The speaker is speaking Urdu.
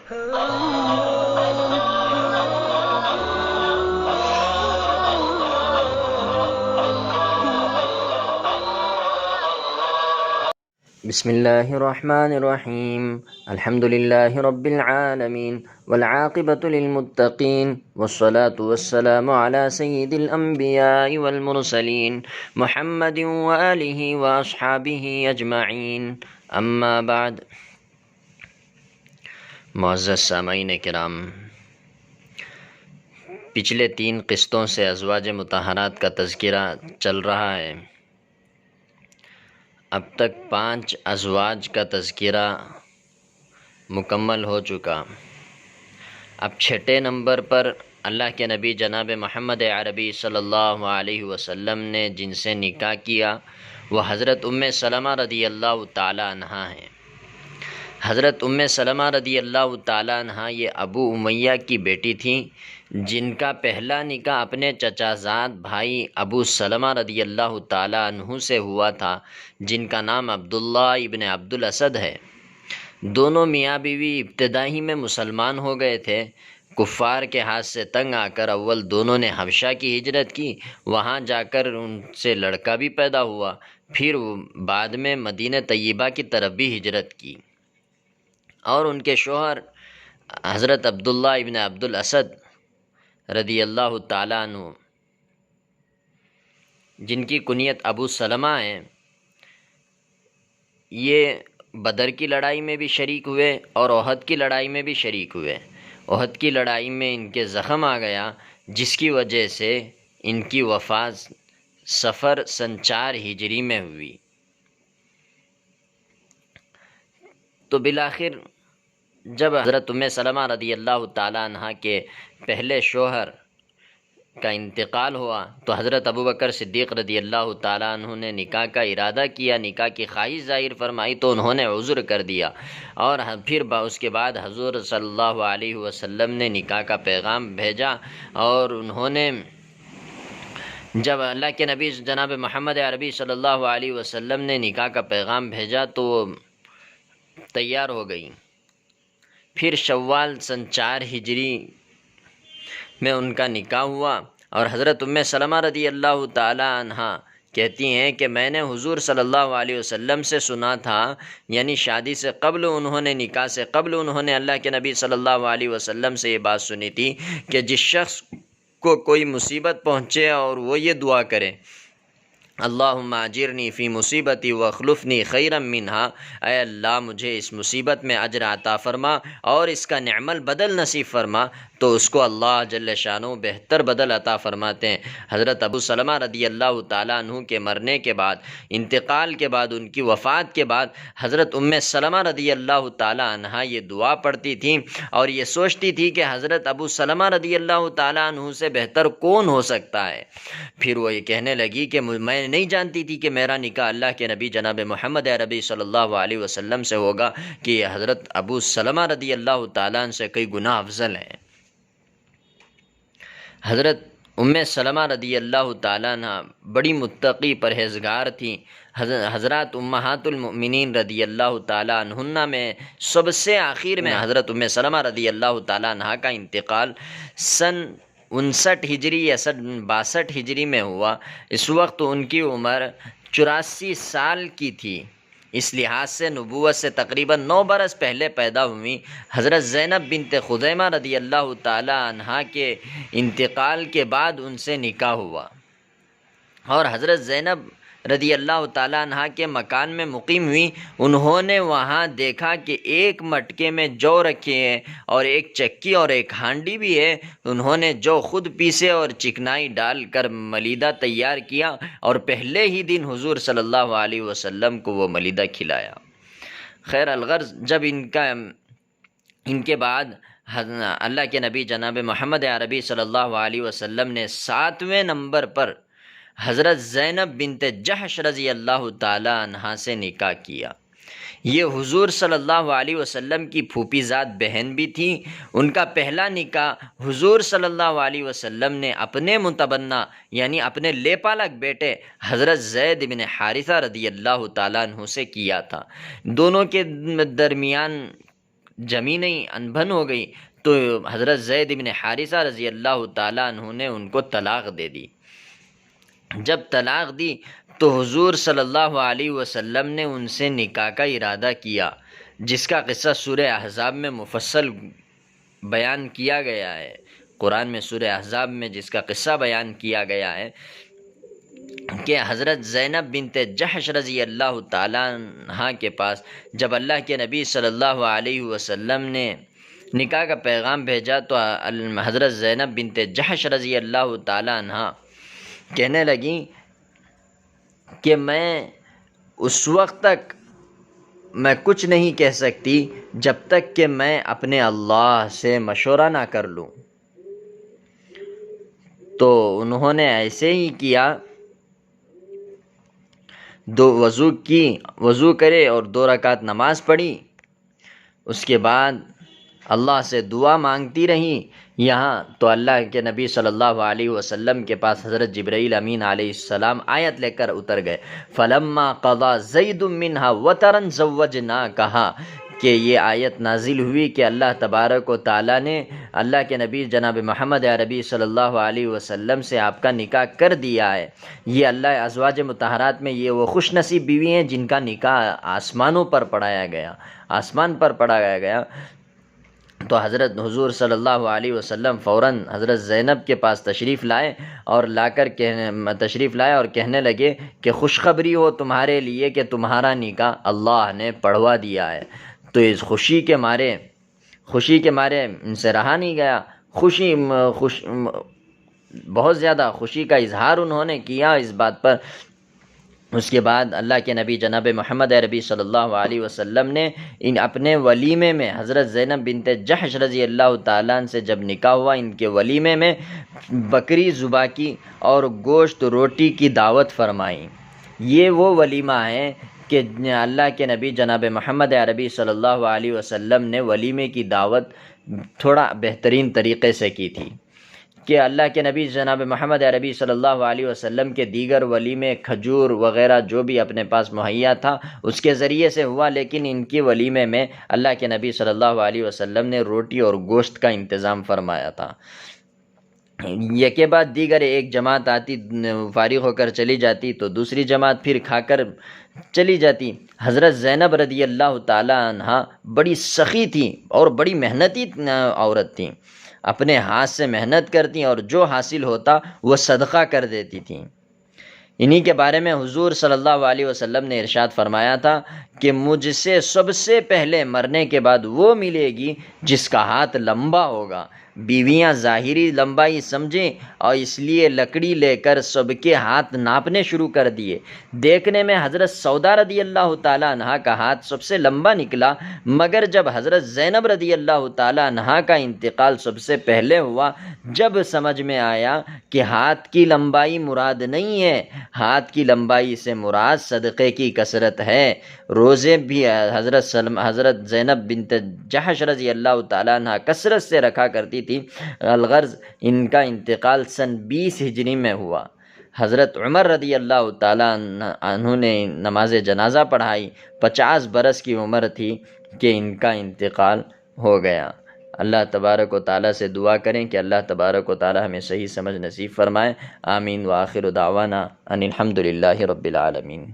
بسم اللہ الرحمن الرحیم الحمد للہ رب العالمین والعاقبۃ للمتقین والصلاة والسلام علی سید الانبیاء والمرسلین محمد وآلہ واصحابہ اجمعین اما بعد۔ معزز سامعین کرام، پچھلے 3 قسطوں سے ازواج مطہرات کا تذکرہ چل رہا ہے۔ اب تک 5 ازواج کا تذکرہ مکمل ہو چکا۔ اب 6 نمبر پر اللہ کے نبی جناب محمد عربی صلی اللہ علیہ وسلم نے جن سے نکاح کیا وہ حضرت سلمہ رضی اللہ تعالی عنہ ہیں۔ حضرت سلمہ رضی اللہ تعالی عنہ یہ ابو امیہ کی بیٹی تھیں، جن کا پہلا نکاح اپنے چچا زاد بھائی ابو سلمہ رضی اللہ تعالی عنہ سے ہوا تھا، جن کا نام عبداللہ ابن عبد الاسد ہے۔ دونوں میاں بیوی ابتدائی میں مسلمان ہو گئے تھے۔ کفار کے ہاتھ سے تنگ آ کر اول دونوں نے حبشہ کی ہجرت کی، وہاں جا کر ان سے لڑکا بھی پیدا ہوا، پھر بعد میں مدینہ طیبہ کی طرف بھی ہجرت کی، اور ان کے شوہر حضرت عبداللہ ابن عبد الاسد رضی اللہ تعالیٰ عنہ، جن کی کنیت ابو سلمہ ہے، یہ بدر کی لڑائی میں بھی شریک ہوئے اور احد کی لڑائی میں بھی شریک ہوئے۔ احد کی لڑائی میں ان کے زخم آ گیا، جس کی وجہ سے ان کی وفات صفر سن 4 ہجری میں ہوئی۔ تو بالآخر جب حضرت سلمہ رضی اللہ تعالیٰ عنہ کے پہلے شوہر کا انتقال ہوا تو حضرت ابوبکر صدیق رضی اللہ تعالیٰ عنہ نے نکاح کا ارادہ کیا، نکاح کی خواہش ظاہر فرمائی تو انہوں نے عذر کر دیا، اور پھر اس کے بعد حضور صلی اللہ علیہ وسلم نے نکاح کا پیغام بھیجا، اور انہوں نے جب اللہ کے نبی جناب محمد عربی صلی اللہ علیہ وسلم نے نکاح کا پیغام بھیجا تو وہ تیار ہو گئی۔ پھر شوال سن 4 ہجری میں ان کا نکاح ہوا، اور حضرت سلمہ رضی اللہ تعالی عنہ کہتی ہیں کہ میں نے حضور صلی اللہ علیہ وسلم سے سنا تھا، یعنی شادی سے قبل انہوں نے، نکاح سے قبل انہوں نے اللہ کے نبی صلی اللہ علیہ وسلم سے یہ بات سنی تھی کہ جس شخص کو کوئی مصیبت پہنچے اور وہ یہ دعا کرے، اللہم اجرنی فی مصیبتی واخلفنی خیرا منہا، اے اللہ مجھے اس مصیبت میں اجر عطا فرما اور اس کا نعم البدل نصیب فرما، تو اس کو اللہ جل شانہ بہتر بدل عطا فرماتے ہیں۔ حضرت ابو سلمہ رضی اللہ تعالیٰ عنہ کے مرنے کے بعد، انتقال کے بعد، ان کی وفات کے بعد حضرت سلمہ رضی اللہ تعالیٰ عنہ یہ دعا پڑھتی تھیں اور یہ سوچتی تھی کہ حضرت ابو سلمہ رضی اللہ تعالیٰ عنہ سے بہتر کون ہو سکتا ہے۔ پھر وہ یہ کہنے لگی کہ میں نہیں جانتی تھی کہ میرا نکاح اللہ کے نبی جناب محمد عربی صلی اللہ علیہ وسلم سے ہوگا، کہ یہ حضرت ابو سلمہ رضی اللہ تعالیٰ عنہ سے کئی گنا افضل ہیں۔ حضرت سلمہ رضی اللہ تعالیٰ عنہ بڑی متقی پرہیزگار تھیں۔ حضرات امہات المؤمنین رضی اللہ تعالیٰ عنہن میں سب سے آخر میں حضرت سلمہ رضی اللہ تعالیٰ عنہ کا انتقال سن 59 ہجری یا سن 62 ہجری میں ہوا۔ اس وقت ان کی عمر 84 سال کی تھی، اس لحاظ سے نبوت سے تقریباً 9 برس پہلے پیدا ہوئی۔ حضرت زینب بنت خزیمہ رضی اللہ تعالی عنہا کے انتقال کے بعد ان سے نکاح ہوا، اور حضرت زینب رضی اللہ تعالیٰ عنہ کے مکان میں مقیم ہوئی۔ انہوں نے وہاں دیکھا کہ ایک مٹکے میں جو رکھے ہیں اور ایک چکی اور ایک ہانڈی بھی ہے۔ انہوں نے جو خود پیسے اور چکنائی ڈال کر ملیدہ تیار کیا اور پہلے ہی دن حضور صلی اللہ علیہ وسلم کو وہ ملیدہ کھلایا۔ خیر الغرض جب ان کے بعد اللہ کے نبی جناب محمد عربی صلی اللہ علیہ وسلم نے 7ویں نمبر پر حضرت زینب بنت جحش رضی اللہ تعالی عنہا سے نکاح کیا۔ یہ حضور صلی اللہ علیہ وسلم کی پھوپھی زاد بہن بھی تھی۔ ان کا پہلا نکاح حضور صلی اللہ علیہ وسلم نے اپنے متبنہ یعنی اپنے لے پالک بیٹے حضرت زید بن حارثہ رضی اللہ تعالیٰ عنہ سے کیا تھا۔ دونوں کے درمیان جمی نہیں، انبھن ہو گئی، تو حضرت زید بن حارثہ رضی اللہ تعالیٰ عنہ نے ان کو طلاق دے دی۔ جب طلاق دی تو حضور صلی اللہ علیہ وسلم نے ان سے نکاح کا ارادہ کیا، جس کا قصہ سورہ احزاب میں مفصل بیان کیا گیا ہے۔ قرآن میں سورہ احزاب میں جس کا قصہ بیان کیا گیا ہے کہ حضرت زینب بنت جحش رضی اللہ تعالیٰ عنہ کے پاس جب اللہ کے نبی صلی اللہ علیہ وسلم نے نکاح کا پیغام بھیجا تو حضرت زینب بنت جحش رضی اللہ تعالیٰ عنہ کہنے لگیں کہ میں اس وقت تک میں کچھ نہیں کہہ سکتی جب تک کہ میں اپنے اللہ سے مشورہ نہ کر لوں۔ تو انہوں نے ایسے ہی کیا، وضو کرے اور 2 رکعت نماز پڑھی، اس کے بعد اللہ سے دعا مانگتی رہیں۔ یہاں تو اللہ کے نبی صلی اللہ علیہ وسلم کے پاس حضرت جبرائیل امین علیہ السلام آیت لے کر اتر گئے، فلما قضا زید منہا وطرا زوجناکہا، کہ یہ آیت نازل ہوئی کہ اللہ تبارک و تعالیٰ نے اللہ کے نبی جناب محمد عربی صلی اللہ علیہ وسلم سے آپ کا نکاح کر دیا ہے۔ یہ اللہ ازواج مطہرات میں یہ وہ خوش نصیب بیوی ہیں جن کا نکاح آسمانوں پر پڑھایا گیا، آسمان پر پڑھایا گیا۔ تو حضرت حضور صلی اللہ علیہ وسلم فوراً حضرت زینب کے پاس تشریف لائے اور کہنے لگے کہ خوشخبری ہو تمہارے لیے کہ تمہارا نکاح اللہ نے پڑھوا دیا ہے۔ تو اس خوشی کے مارے ان سے رہا نہیں گیا، بہت زیادہ خوشی کا اظہار انہوں نے کیا اس بات پر۔ اس کے بعد اللہ کے نبی جناب محمد عربی صلی اللہ علیہ وسلم نے اپنے ولیمے میں حضرت زینب بنت جحش رضی اللہ تعالیٰ عنہ سے جب نکاح ہوا، ان کے ولیمے میں بکری ذبح کی اور گوشت روٹی کی دعوت فرمائی۔ یہ وہ ولیمہ ہے کہ اللہ کے نبی جناب محمد عربی صلی اللہ علیہ وسلم نے ولیمے کی دعوت تھوڑا بہترین طریقے سے کی تھی کہ اللہ کے نبی جناب محمد عربی صلی اللہ علیہ وسلم کے دیگر ولیمے کھجور وغیرہ جو بھی اپنے پاس مہیا تھا اس کے ذریعے سے ہوا، لیکن ان کے ولیمے میں اللہ کے نبی صلی اللہ علیہ وسلم نے روٹی اور گوشت کا انتظام فرمایا تھا۔ یکے بعد دیگر ایک جماعت آتی، فارغ ہو کر چلی جاتی، تو دوسری جماعت پھر کھا کر چلی جاتی۔ حضرت زینب رضی اللہ تعالی عنہا بڑی سخی تھی اور بڑی محنتی عورت تھیں، اپنے ہاتھ سے محنت کرتی اور جو حاصل ہوتا وہ صدقہ کر دیتی تھیں۔ انہی کے بارے میں حضور صلی اللہ علیہ وسلم نے ارشاد فرمایا تھا کہ مجھ سے سب سے پہلے مرنے کے بعد وہ ملے گی جس کا ہاتھ لمبا ہوگا۔ بیویاں ظاہری لمبائی سمجھیں اور اس لیے لکڑی لے کر سب کے ہاتھ ناپنے شروع کر دیے۔ دیکھنے میں حضرت سودا رضی اللہ تعالیٰ عنہ کا ہاتھ سب سے لمبا نکلا، مگر جب حضرت زینب رضی اللہ تعالیٰ عنہ کا انتقال سب سے پہلے ہوا، جب سمجھ میں آیا کہ ہاتھ کی لمبائی مراد نہیں ہے، ہاتھ کی لمبائی سے مراد صدقے کی کثرت ہے۔ روزے بھی حضرت زینب بنت جحش رضی اللہ تعالیٰ عنہ کثرت سے رکھا کرتی تھی۔ الغرض ان کا انتقال سن 20 ہجری میں ہوا۔ حضرت عمر رضی اللہ تعالیٰ عنہ نے نماز جنازہ پڑھائی، 50 برس کی عمر تھی کہ ان کا انتقال ہو گیا۔ اللہ تبارک و تعالیٰ سے دعا کریں کہ اللہ تبارک و تعالیٰ ہمیں صحیح سمجھ نصیب فرمائے۔ آمین وآخر دعوانا ان الحمد للہ رب العالمین۔